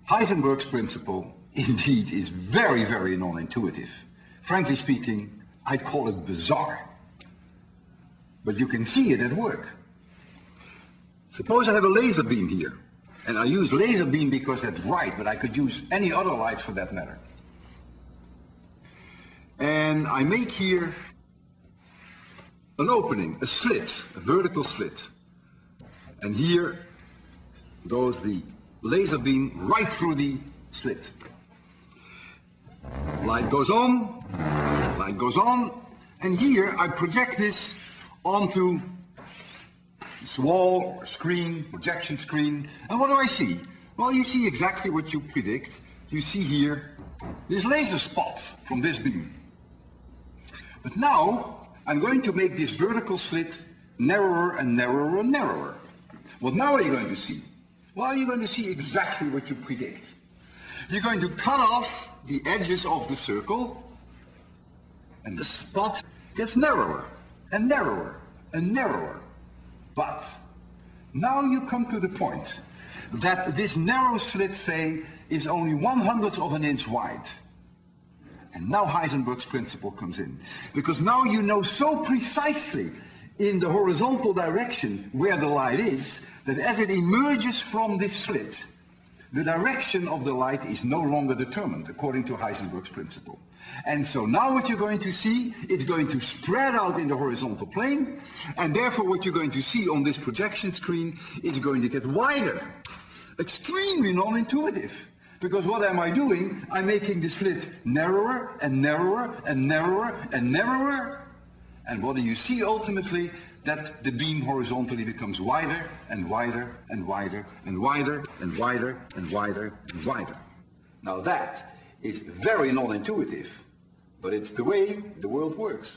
Heisenberg's principle indeed is very, very non-intuitive. Frankly speaking, I'd call it bizarre. But you can see it at work. Suppose I have a laser beam here, and I use laser beam because that's right, but I could use any other light for that matter. And I make here an opening, a slit, a vertical slit. And here goes the laser beam right through the slit. Light goes on, and here I project this onto this wall, or screen, projection screen, and what do I see? Well, you see exactly what you predict. You see here this laser spot from this beam. But now I'm going to make this vertical slit narrower and narrower and narrower. What now are you going to see? Well, you're going to see exactly what you predict. You're going to cut off the edges of the circle, and the spot gets narrower and narrower and narrower. But now you come to the point that this narrow slit, say, is only 1/100th of an inch wide. And now Heisenberg's principle comes in. Because now you know so precisely in the horizontal direction where the light is, that as it emerges from this slit, the direction of the light is no longer determined according to Heisenberg's principle. And so now what you're going to see, it's going to spread out in the horizontal plane, and therefore what you're going to see on this projection screen is going to get wider. Extremely non-intuitive. Because what am I doing? I'm making the slit narrower and narrower and narrower and narrower. And what do you see ultimately? That the beam horizontally becomes wider and wider and wider and wider and wider and wider and wider. Now that is very non-intuitive, but it's the way the world works.